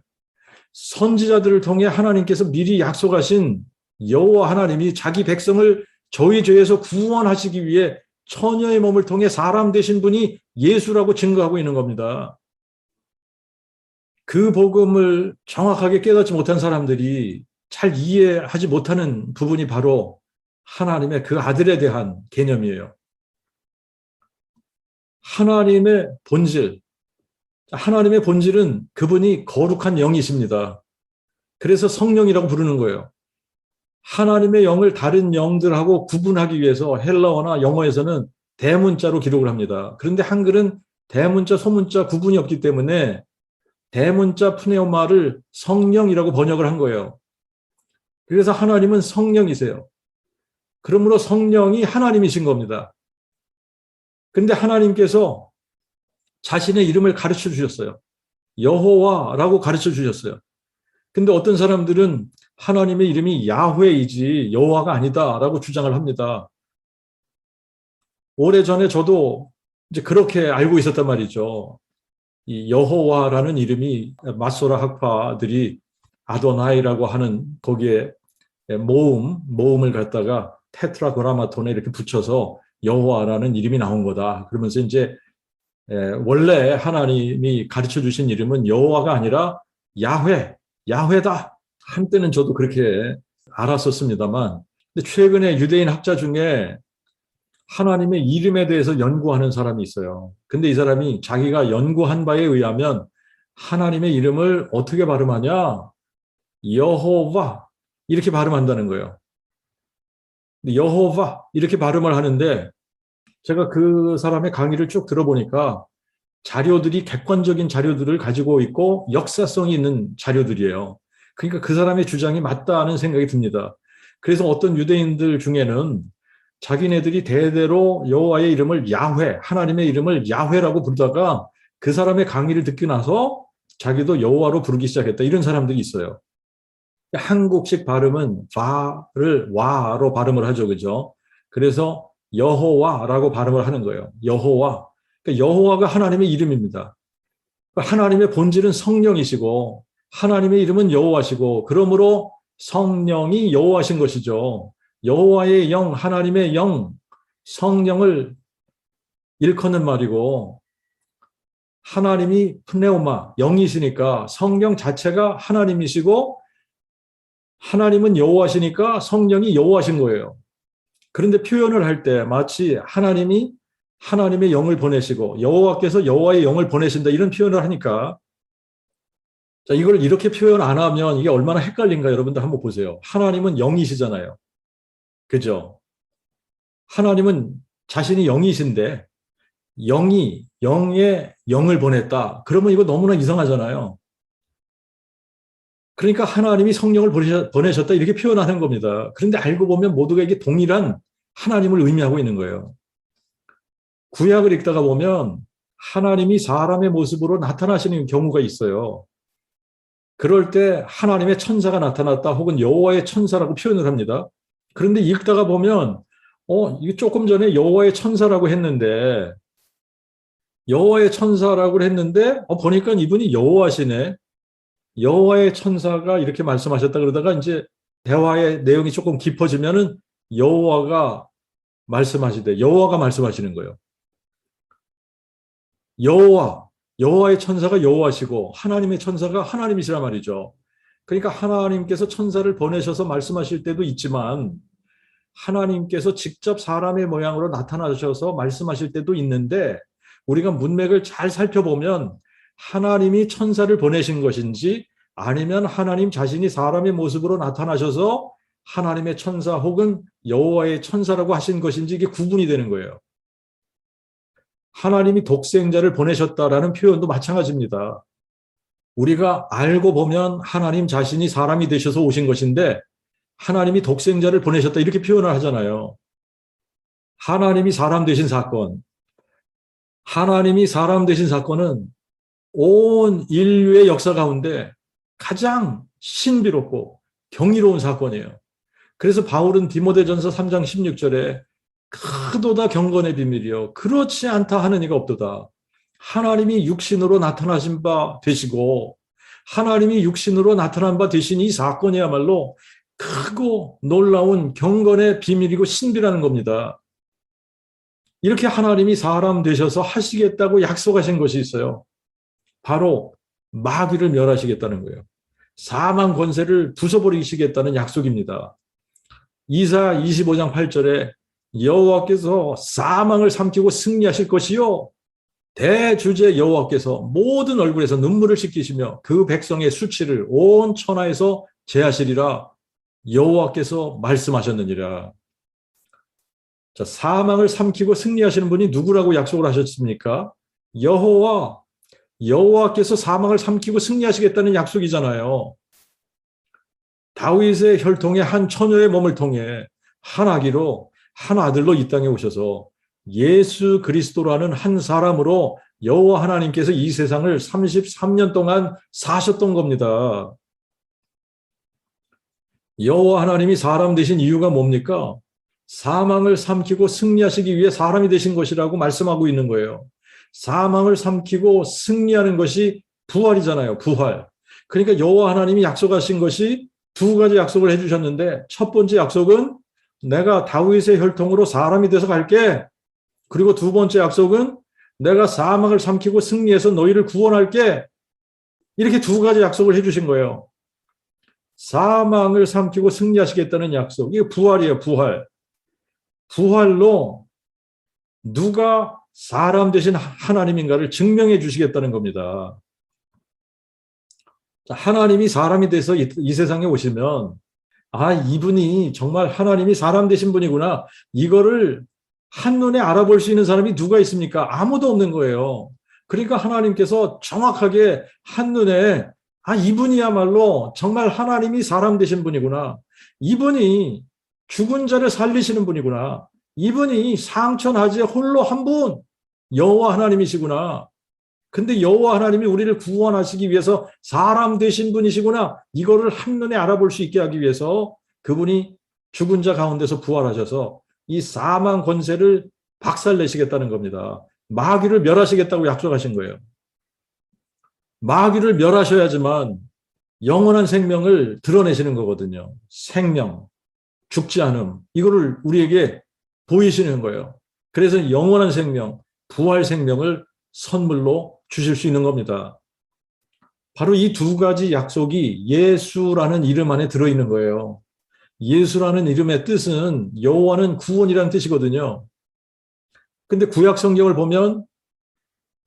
선지자들을 통해 하나님께서 미리 약속하신 여호와 하나님이 자기 백성을 저희 죄에서 구원하시기 위해 처녀의 몸을 통해 사람 되신 분이 예수라고 증거하고 있는 겁니다. 그 복음을 정확하게 깨닫지 못한 사람들이 잘 이해하지 못하는 부분이 바로 하나님의 그 아들에 대한 개념이에요. 하나님의 본질은 그분이 거룩한 영이십니다. 그래서 성령이라고 부르는 거예요. 하나님의 영을 다른 영들하고 구분하기 위해서 헬라어나 영어에서는 대문자로 기록을 합니다. 그런데 한글은 대문자, 소문자 구분이 없기 때문에 대문자 푸네오마를 성령이라고 번역을 한 거예요. 그래서 하나님은 성령이세요. 그러므로 성령이 하나님이신 겁니다. 그런데 하나님께서 자신의 이름을 가르쳐 주셨어요. 여호와라고 가르쳐 주셨어요. 근데 어떤 사람들은 하나님의 이름이 야훼이지 여호와가 아니다라고 주장을 합니다. 오래전에 저도 이제 그렇게 알고 있었단 말이죠. 이 여호와라는 이름이 마소라 학파들이 아도나이라고 하는 거기에 모음을 갖다가 테트라그라마톤에 이렇게 붙여서 여호와라는 이름이 나온 거다. 그러면서 이제 원래 하나님이 가르쳐 주신 이름은 여호와가 아니라 야훼다. 한때는 저도 그렇게 알았었습니다만, 근데 최근에 유대인 학자 중에 하나님의 이름에 대해서 연구하는 사람이 있어요. 근데 이 사람이 자기가 연구한 바에 의하면 하나님의 이름을 어떻게 발음하냐? 여호와 이렇게 발음한다는 거예요. 여호와 이렇게 발음을 하는데 제가 그 사람의 강의를 쭉 들어보니까 자료들이 객관적인 자료들을 가지고 있고 역사성이 있는 자료들이에요. 그러니까 그 사람의 주장이 맞다는 생각이 듭니다. 그래서 어떤 유대인들 중에는 자기네들이 대대로 여호와의 이름을 야훼, 하나님의 이름을 야훼라고 부르다가 그 사람의 강의를 듣고 나서 자기도 여호와로 부르기 시작했다. 이런 사람들이 있어요. 한국식 발음은 바를 와로 발음을 하죠. 그죠? 그래서 여호와라고 발음을 하는 거예요. 여호와. 그러니까 여호와가 하나님의 이름입니다. 하나님의 본질은 성령이시고 하나님의 이름은 여호와시고 그러므로 성령이 여호와신 것이죠. 여호와의 영, 하나님의 영, 성령을 일컫는 말이고 하나님이 푸네오마, 영이시니까 성령 자체가 하나님이시고 하나님은 여호와시니까 성령이 여호와신 거예요. 그런데 표현을 할 때 마치 하나님이 하나님의 영을 보내시고 여호와께서 여호와의 영을 보내신다 이런 표현을 하니까 자, 이걸 이렇게 표현 안 하면 이게 얼마나 헷갈린가 여러분들 한번 보세요. 하나님은 영이시잖아요. 그죠? 하나님은 자신이 영이신데 영이 영의 영을 보냈다. 그러면 이거 너무나 이상하잖아요. 그러니까 하나님이 성령을 보내셨다 이렇게 표현하는 겁니다. 그런데 알고 보면 모두가 이게 동일한 하나님을 의미하고 있는 거예요. 구약을 읽다가 보면 하나님이 사람의 모습으로 나타나시는 경우가 있어요. 그럴 때 하나님의 천사가 나타났다 혹은 여호와의 천사라고 표현을 합니다. 그런데 읽다가 보면 이게 조금 전에 여호와의 천사라고 했는데 보니까 이분이 여호와시네. 여호와의 천사가 이렇게 말씀하셨다 그러다가 이제 대화의 내용이 조금 깊어지면은 여호와가 여호와가 말씀하시는 거예요. 여호와의 천사가 여호와시고 하나님의 천사가 하나님이시란 말이죠. 그러니까 하나님께서 천사를 보내셔서 말씀하실 때도 있지만 하나님께서 직접 사람의 모양으로 나타나셔서 말씀하실 때도 있는데 우리가 문맥을 잘 살펴보면 하나님이 천사를 보내신 것인지 아니면 하나님 자신이 사람의 모습으로 나타나셔서 하나님의 천사 혹은 여호와의 천사라고 하신 것인지 이게 구분이 되는 거예요. 하나님이 독생자를 보내셨다라는 표현도 마찬가지입니다. 우리가 알고 보면 하나님 자신이 사람이 되셔서 오신 것인데 하나님이 독생자를 보내셨다 이렇게 표현을 하잖아요. 하나님이 사람 되신 사건은 온 인류의 역사 가운데 가장 신비롭고 경이로운 사건이에요. 그래서 바울은 디모데전서 3장 16절에 크도다 경건의 비밀이요 그렇지 않다 하는 이가 없도다. 하나님이 육신으로 나타나신 바 되시고 하나님이 육신으로 나타난 바 되신 이 사건이야말로 크고 놀라운 경건의 비밀이고 신비라는 겁니다. 이렇게 하나님이 사람 되셔서 하시겠다고 약속하신 것이 있어요. 바로 마귀를 멸하시겠다는 거예요. 사망 권세를 부숴버리시겠다는 약속입니다. 이사야 25장 8절에 여호와께서 사망을 삼키고 승리하실 것이요 대주제 여호와께서 모든 얼굴에서 눈물을 씻기시며 그 백성의 수치를 온 천하에서 제하시리라 여호와께서 말씀하셨느니라. 자, 사망을 삼키고 승리하시는 분이 누구라고 약속을 하셨습니까? 여호와께서 사망을 삼키고 승리하시겠다는 약속이잖아요. 다윗의 혈통의 한 처녀의 몸을 통해 한 아기로 한 아들로 이 땅에 오셔서 예수 그리스도라는 한 사람으로 여호와 하나님께서 이 세상을 33년 동안 사셨던 겁니다. 여호와 하나님이 사람 되신 이유가 뭡니까? 사망을 삼키고 승리하시기 위해 사람이 되신 것이라고 말씀하고 있는 거예요. 사망을 삼키고 승리하는 것이 부활이잖아요. 부활. 그러니까 여호와 하나님이 약속하신 것이 두 가지 약속을 해주셨는데 첫 번째 약속은 내가 다윗의 혈통으로 사람이 돼서 갈게. 그리고 두 번째 약속은 내가 사망을 삼키고 승리해서 너희를 구원할게. 이렇게 두 가지 약속을 해주신 거예요. 사망을 삼키고 승리하시겠다는 약속. 이게 부활이에요. 부활. 부활로 누가 사람 되신 하나님인가를 증명해 주시겠다는 겁니다. 하나님이 사람이 돼서 이 세상에 오시면 이분이 정말 하나님이 사람 되신 분이구나. 이거를 한눈에 알아볼 수 있는 사람이 누가 있습니까? 아무도 없는 거예요. 그러니까 하나님께서 정확하게 한눈에 이분이야말로 정말 하나님이 사람 되신 분이구나. 이분이 죽은 자를 살리시는 분이구나. 이분이 상천하지에 홀로 한 분, 여호와 하나님이시구나. 근데 여호와 하나님이 우리를 구원하시기 위해서 사람 되신 분이시구나. 이거를 한눈에 알아볼 수 있게 하기 위해서 그분이 죽은 자 가운데서 부활하셔서 이 사망 권세를 박살내시겠다는 겁니다. 마귀를 멸하시겠다고 약속하신 거예요. 마귀를 멸하셔야지만 영원한 생명을 드러내시는 거거든요. 생명, 죽지 않음. 이거를 우리에게 보이시는 거예요. 그래서 영원한 생명, 부활 생명을 선물로 주실 수 있는 겁니다. 바로 이 두 가지 약속이 예수라는 이름 안에 들어있는 거예요. 예수라는 이름의 뜻은 여호와는 구원이라는 뜻이거든요. 근데 구약 성경을 보면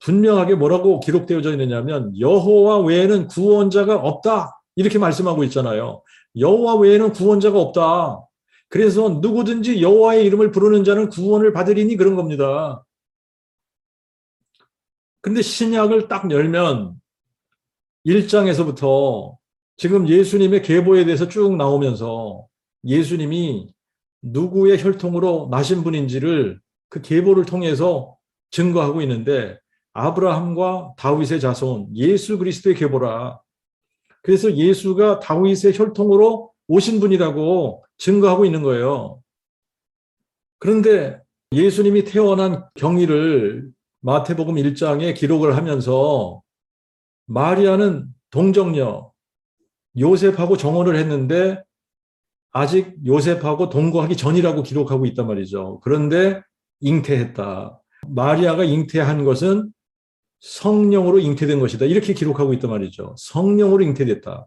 분명하게 뭐라고 기록되어져 있느냐면 여호와 외에는 구원자가 없다. 이렇게 말씀하고 있잖아요. 여호와 외에는 구원자가 없다. 그래서 누구든지 여호와의 이름을 부르는 자는 구원을 받으리니 그런 겁니다. 근데 신약을 딱 열면 1장에서부터 지금 예수님의 계보에 대해서 쭉 나오면서 예수님이 누구의 혈통으로 나신 분인지를 그 계보를 통해서 증거하고 있는데 아브라함과 다윗의 자손, 예수 그리스도의 계보라. 그래서 예수가 다윗의 혈통으로 오신 분이라고 증거하고 있는 거예요. 그런데 예수님이 태어난 경위를 마태복음 1장에 기록을 하면서 마리아는 동정녀, 요셉하고 정혼을 했는데 아직 요셉하고 동거하기 전이라고 기록하고 있단 말이죠. 그런데 잉태했다. 마리아가 잉태한 것은 성령으로 잉태된 것이다. 이렇게 기록하고 있단 말이죠. 성령으로 잉태됐다.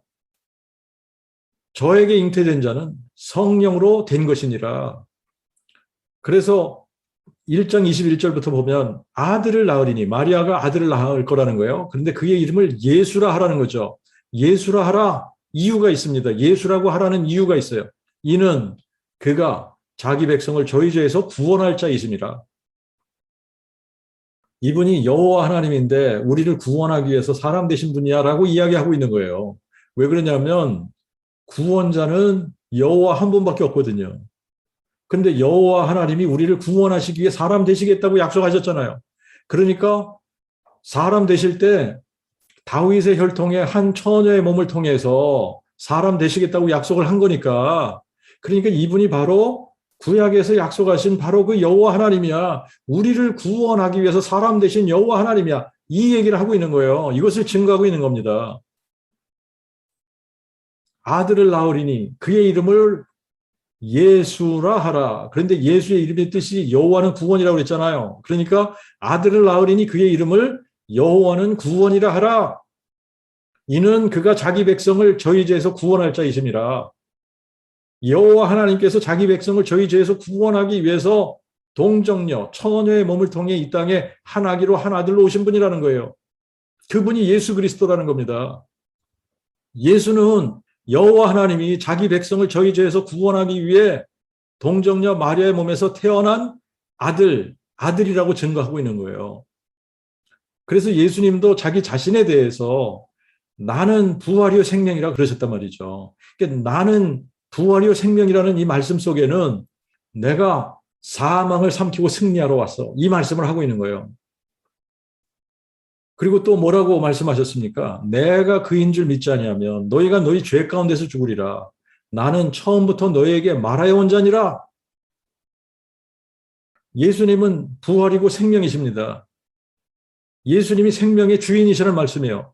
저에게 잉태된 자는 성령으로 된 것이니라. 그래서 1장 21절부터 보면 아들을 낳으리니 마리아가 아들을 낳을 거라는 거예요. 그런데 그의 이름을 예수라 하라는 거죠. 예수라 하라. 이유가 있습니다. 예수라고 하라는 이유가 있어요. 이는 그가 자기 백성을 저희 죄에서 구원할 자이심이라. 이분이 여호와 하나님인데 우리를 구원하기 위해서 사람 되신 분이야라고 이야기하고 있는 거예요. 왜 그러냐면 구원자는 여호와 한 분밖에 없거든요. 근데 여호와 하나님이 우리를 구원하시기 위해 사람 되시겠다고 약속하셨잖아요. 그러니까 사람 되실 때 다윗의 혈통의 한 처녀의 몸을 통해서 사람 되시겠다고 약속을 한 거니까 그러니까 이분이 바로 구약에서 약속하신 바로 그 여호와 하나님이야. 우리를 구원하기 위해서 사람 되신 여호와 하나님이야. 이 얘기를 하고 있는 거예요. 이것을 증거하고 있는 겁니다. 아들을 낳으리니 그의 이름을 예수라 하라. 그런데 예수의 이름의 뜻이 여호와는 구원이라고 그랬잖아요. 그러니까 아들을 낳으리니 그의 이름을 여호와는 구원이라 하라. 이는 그가 자기 백성을 저희 죄에서 구원할 자이심이라. 여호와 하나님께서 자기 백성을 저희 죄에서 구원하기 위해서 동정녀, 처녀의 몸을 통해 이 땅에 한 아기로 한 아들로 오신 분이라는 거예요. 그분이 예수 그리스도라는 겁니다. 예수는 여호와 하나님이 자기 백성을 저희 죄에서 구원하기 위해 동정녀 마리아의 몸에서 태어난 아들이라고 증거하고 있는 거예요. 그래서 예수님도 자기 자신에 대해서 나는 부활이요 생명이라 그러셨단 말이죠. 그러니까 나는 부활이요 생명이라는 이 말씀 속에는 내가 사망을 삼키고 승리하러 왔어. 이 말씀을 하고 있는 거예요. 그리고 또 뭐라고 말씀하셨습니까? 내가 그인 줄 믿지 아니하면 너희가 너희 죄 가운데서 죽으리라. 나는 처음부터 너희에게 말하여 온 자니라. 예수님은 부활이고 생명이십니다. 예수님이 생명의 주인이시라는 말씀이에요.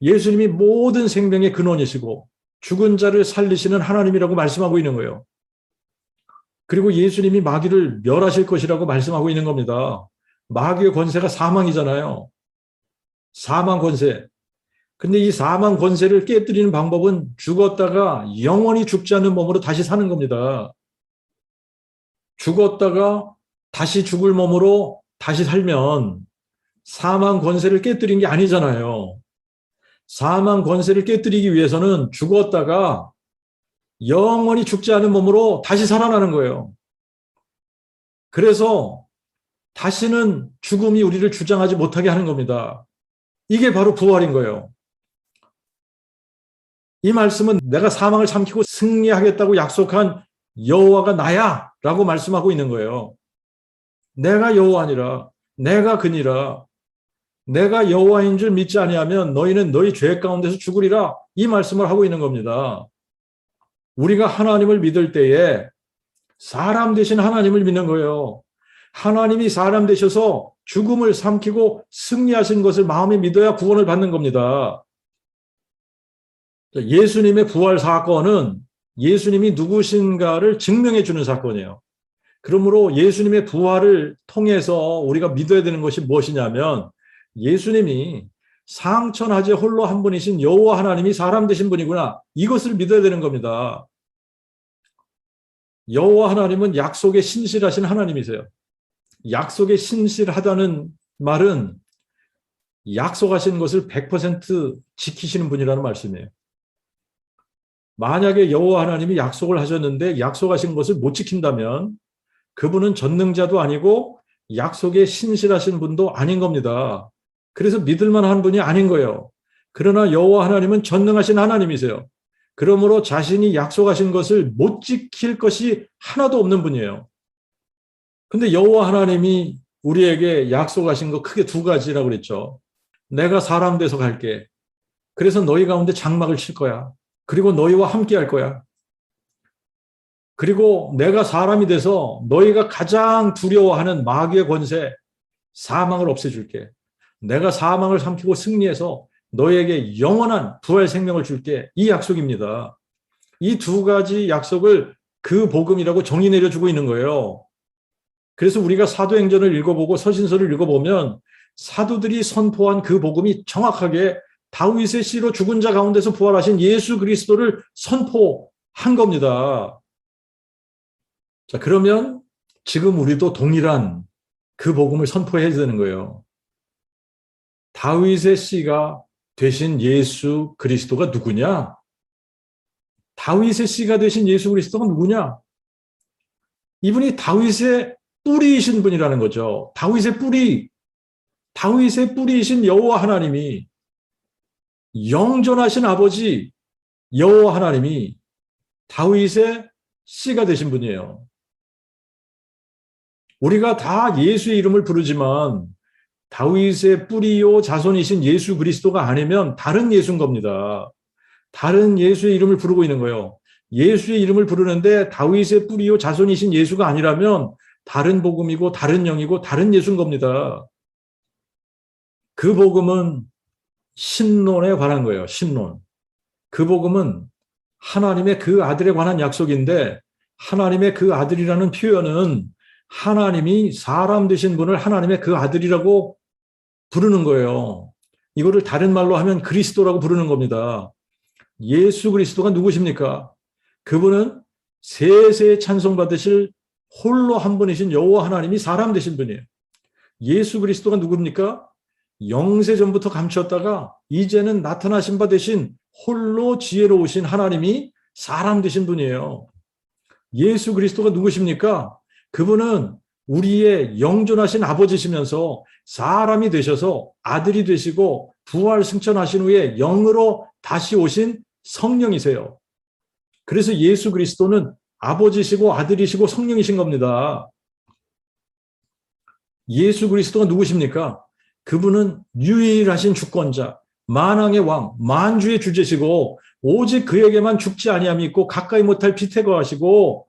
예수님이 모든 생명의 근원이시고 죽은 자를 살리시는 하나님이라고 말씀하고 있는 거예요. 그리고 예수님이 마귀를 멸하실 것이라고 말씀하고 있는 겁니다. 마귀의 권세가 사망이잖아요. 사망 권세. 근데 이 사망 권세를 깨뜨리는 방법은 죽었다가 영원히 죽지 않는 몸으로 다시 사는 겁니다. 죽었다가 다시 죽을 몸으로 다시 살면 사망 권세를 깨뜨린 게 아니잖아요. 사망 권세를 깨뜨리기 위해서는 죽었다가 영원히 죽지 않은 몸으로 다시 살아나는 거예요. 그래서 다시는 죽음이 우리를 주장하지 못하게 하는 겁니다. 이게 바로 부활인 거예요. 이 말씀은 내가 사망을 삼키고 승리하겠다고 약속한 여호와가 나야 라고 말씀하고 있는 거예요. 내가 여호와니라. 내가 그니라. 내가 여호와인 줄 믿지 아니하면 너희는 너희 죄 가운데서 죽으리라. 이 말씀을 하고 있는 겁니다. 우리가 하나님을 믿을 때에 사람 되신 하나님을 믿는 거예요. 하나님이 사람 되셔서 죽음을 삼키고 승리하신 것을 마음에 믿어야 구원을 받는 겁니다. 예수님의 부활 사건은 예수님이 누구신가를 증명해 주는 사건이에요. 그러므로 예수님의 부활을 통해서 우리가 믿어야 되는 것이 무엇이냐면 예수님이 상천하제 홀로 한 분이신 여호와 하나님이 사람 되신 분이구나. 이것을 믿어야 되는 겁니다. 여호와 하나님은 약속에 신실하신 하나님이세요. 약속에 신실하다는 말은 약속하신 것을 100% 지키시는 분이라는 말씀이에요. 만약에 여호와 하나님이 약속을 하셨는데 약속하신 것을 못 지킨다면 그분은 전능자도 아니고 약속에 신실하신 분도 아닌 겁니다. 그래서 믿을 만한 분이 아닌 거예요. 그러나 여호와 하나님은 전능하신 하나님이세요. 그러므로 자신이 약속하신 것을 못 지킬 것이 하나도 없는 분이에요. 근데 여호와 하나님이 우리에게 약속하신 거 크게 두 가지라고 그랬죠. 내가 사람 돼서 갈게. 그래서 너희 가운데 장막을 칠 거야. 그리고 너희와 함께 할 거야. 그리고 내가 사람이 돼서 너희가 가장 두려워하는 마귀의 권세, 사망을 없애줄게. 내가 사망을 삼키고 승리해서 너희에게 영원한 부활 생명을 줄게. 이 약속입니다. 이 두 가지 약속을 그 복음이라고 정의 내려주고 있는 거예요. 그래서 우리가 사도행전을 읽어보고 서신서를 읽어보면 사도들이 선포한 그 복음이 정확하게 다윗의 씨로 죽은 자 가운데서 부활하신 예수 그리스도를 선포한 겁니다. 자, 그러면 지금 우리도 동일한 그 복음을 선포해야 되는 거예요. 다윗의 씨가 되신 예수 그리스도가 누구냐? 다윗의 씨가 되신 예수 그리스도가 누구냐? 이분이 다윗의 뿌리이신 분이라는 거죠. 다윗의 뿌리이신 여호와 하나님이, 영존하신 아버지 여호와 하나님이 다윗의 씨가 되신 분이에요. 우리가 다 예수의 이름을 부르지만 다윗의 뿌리요 자손이신 예수 그리스도가 아니면 다른 예수인 겁니다. 다른 예수의 이름을 부르고 있는 거예요. 예수의 이름을 부르는데 다윗의 뿌리요 자손이신 예수가 아니라면 다른 복음이고 다른 영이고 다른 예수인 겁니다. 그 복음은 신론에 관한 거예요. 신론. 그 복음은 하나님의 그 아들에 관한 약속인데, 하나님의 그 아들이라는 표현은 하나님이 사람 되신 분을 하나님의 그 아들이라고 부르는 거예요. 이거를 다른 말로 하면 그리스도라고 부르는 겁니다. 예수 그리스도가 누구십니까? 그분은 세세에 찬송받으실 홀로 한 분이신 여호와 하나님이 사람 되신 분이에요. 예수 그리스도가 누굽니까? 영세전부터 감추었다가 이제는 나타나신 바 되신 홀로 지혜로우신 하나님이 사람 되신 분이에요. 예수 그리스도가 누구십니까? 그분은 우리의 영존하신 아버지시면서 사람이 되셔서 아들이 되시고 부활 승천하신 후에 영으로 다시 오신 성령이세요. 그래서 예수 그리스도는 아버지시고 아들이시고 성령이신 겁니다. 예수 그리스도가 누구십니까? 그분은 유일하신 주권자, 만왕의 왕, 만주의 주제시고 오직 그에게만 죽지 아니함이 있고 가까이 못할 피태거하시고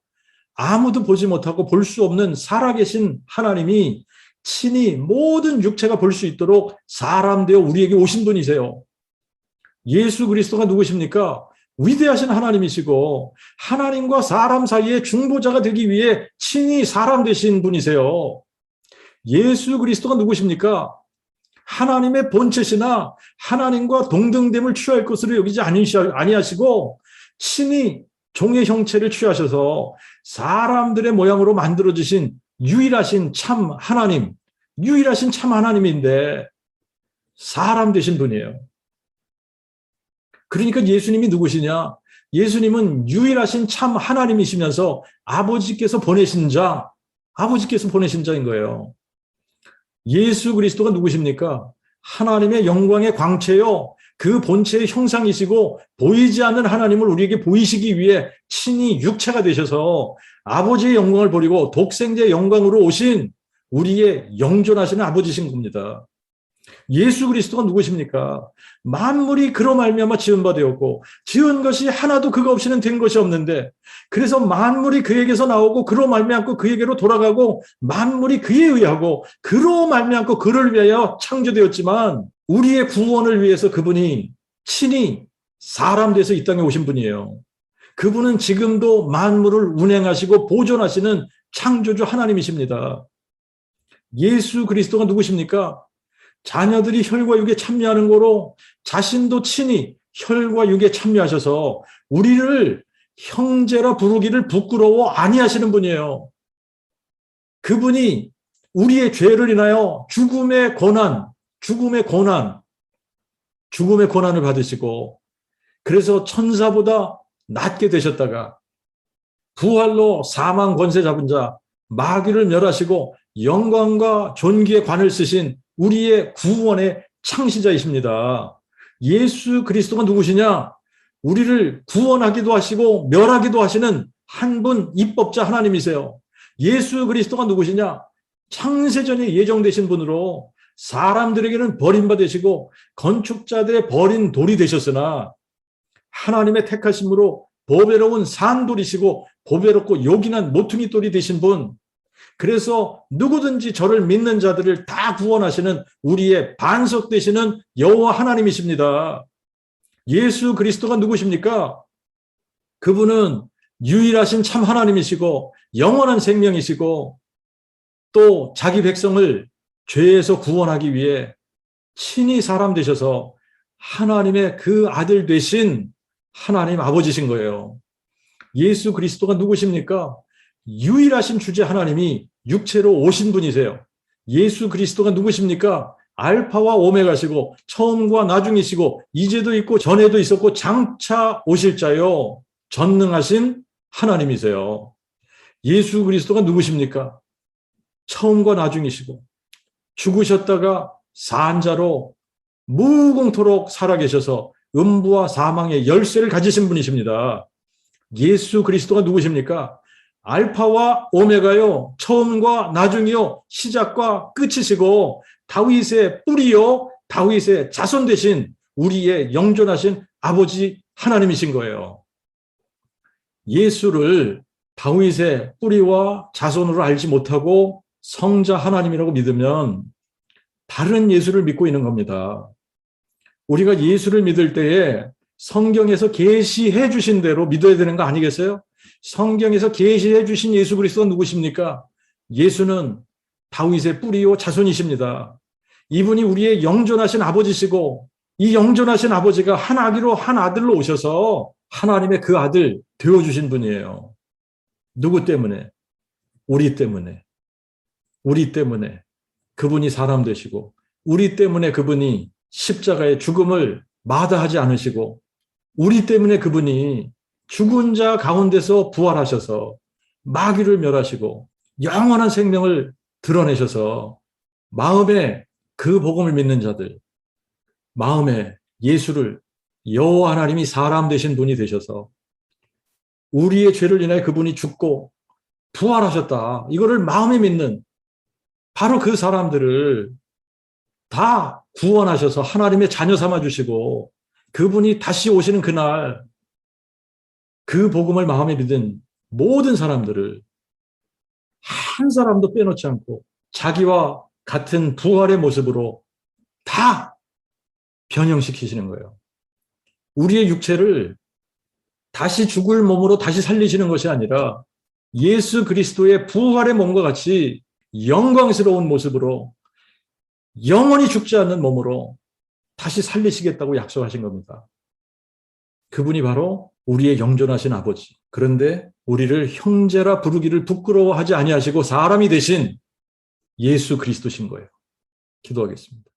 아무도 보지 못하고 볼 수 없는 살아계신 하나님이 친히 모든 육체가 볼 수 있도록 사람 되어 우리에게 오신 분이세요. 예수 그리스도가 누구십니까? 위대하신 하나님이시고 하나님과 사람 사이의 중보자가 되기 위해 친히 사람 되신 분이세요. 예수 그리스도가 누구십니까? 하나님의 본체시나 하나님과 동등됨을 취할 것으로 여기지 아니하시고 친히 종의 형체를 취하셔서 사람들의 모양으로 만들어주신 유일하신 참 하나님, 유일하신 참 하나님인데 사람 되신 분이에요. 그러니까 예수님이 누구시냐? 예수님은 유일하신 참 하나님이시면서 아버지께서 보내신 자인 거예요. 예수 그리스도가 누구십니까? 하나님의 영광의 광채요. 그 본체의 형상이시고 보이지 않는 하나님을 우리에게 보이시기 위해 친히 육체가 되셔서 아버지의 영광을 버리고 독생자의 영광으로 오신 우리의 영존하시는 아버지신 겁니다. 예수 그리스도가 누구십니까? 만물이 그로 말미암아 지은 바 되었고 지은 것이 하나도 그가 없이는 된 것이 없는데 그래서 만물이 그에게서 나오고 그로 말미암고 그에게로 돌아가고 만물이 그에 의하고 그로 말미암고 그를 위하여 창조되었지만 우리의 구원을 위해서 그분이 친히 사람 돼서 이 땅에 오신 분이에요. 그분은 지금도 만물을 운행하시고 보존하시는 창조주 하나님이십니다. 예수 그리스도가 누구십니까? 자녀들이 혈과 육에 참여하는 거로 자신도 친히 혈과 육에 참여하셔서 우리를 형제라 부르기를 부끄러워 아니하시는 분이에요. 그분이 우리의 죄를 인하여 죽음의 고난을 받으시고 그래서 천사보다 낮게 되셨다가 부활로 사망 권세 잡은 자 마귀를 멸하시고 영광과 존귀의 관을 쓰신 우리의 구원의 창시자이십니다. 예수 그리스도가 누구시냐? 우리를 구원하기도 하시고 멸하기도 하시는 한 분 입법자 하나님이세요. 예수 그리스도가 누구시냐? 창세전에 예정되신 분으로 사람들에게는 버림받으시고 건축자들의 버린 돌이 되셨으나 하나님의 택하심으로 보배로운 산돌이시고 보배롭고 요긴한 모퉁이 돌이 되신 분, 그래서 누구든지 저를 믿는 자들을 다 구원하시는 우리의 반석 되시는 여호와 하나님이십니다. 예수 그리스도가 누구십니까? 그분은 유일하신 참 하나님이시고 영원한 생명이시고 또 자기 백성을 죄에서 구원하기 위해 친히 사람 되셔서 하나님의 그 아들 되신 하나님 아버지신 거예요. 예수 그리스도가 누구십니까? 유일하신 주제 하나님이 육체로 오신 분이세요. 예수 그리스도가 누구십니까? 알파와 오메가시고 처음과 나중이시고 이제도 있고 전에도 있었고 장차 오실 자요. 전능하신 하나님이세요. 예수 그리스도가 누구십니까? 처음과 나중이시고 죽으셨다가 산 자로 무궁토록 살아계셔서 음부와 사망의 열쇠를 가지신 분이십니다. 예수 그리스도가 누구십니까? 알파와 오메가요, 처음과 나중이요, 시작과 끝이시고 다윗의 뿌리요, 다윗의 자손 되신 우리의 영존하신 아버지 하나님이신 거예요. 예수를 다윗의 뿌리와 자손으로 알지 못하고 성자 하나님이라고 믿으면 다른 예수를 믿고 있는 겁니다. 우리가 예수를 믿을 때에 성경에서 계시해 주신 대로 믿어야 되는 거 아니겠어요? 성경에서 계시해 주신 예수 그리스도가 누구십니까? 예수는 다윗의 뿌리요 자손이십니다. 이분이 우리의 영존하신 아버지시고 이 영존하신 아버지가 한 아기로 한 아들로 오셔서 하나님의 그 아들 되어주신 분이에요. 누구 때문에? 우리 때문에. 우리 때문에 그분이 사람 되시고 우리 때문에 그분이 십자가의 죽음을 마다하지 않으시고 우리 때문에 그분이 죽은 자 가운데서 부활하셔서 마귀를 멸하시고 영원한 생명을 드러내셔서 마음에 그 복음을 믿는 자들, 마음에 예수를 여호와 하나님이 사람 되신 분이 되셔서 우리의 죄를 인하여 그분이 죽고 부활하셨다. 이거를 마음에 믿는 바로 그 사람들을 다 구원하셔서 하나님의 자녀 삼아주시고 그분이 다시 오시는 그날 그 복음을 마음에 믿은 모든 사람들을 한 사람도 빼놓지 않고 자기와 같은 부활의 모습으로 다 변형시키시는 거예요. 우리의 육체를 다시 죽을 몸으로 다시 살리시는 것이 아니라 예수 그리스도의 부활의 몸과 같이 영광스러운 모습으로 영원히 죽지 않는 몸으로 다시 살리시겠다고 약속하신 겁니다. 그분이 바로 우리의 영존하신 아버지. 그런데 우리를 형제라 부르기를 부끄러워하지 아니하시고 사람이 되신 예수 그리스도신 거예요. 기도하겠습니다.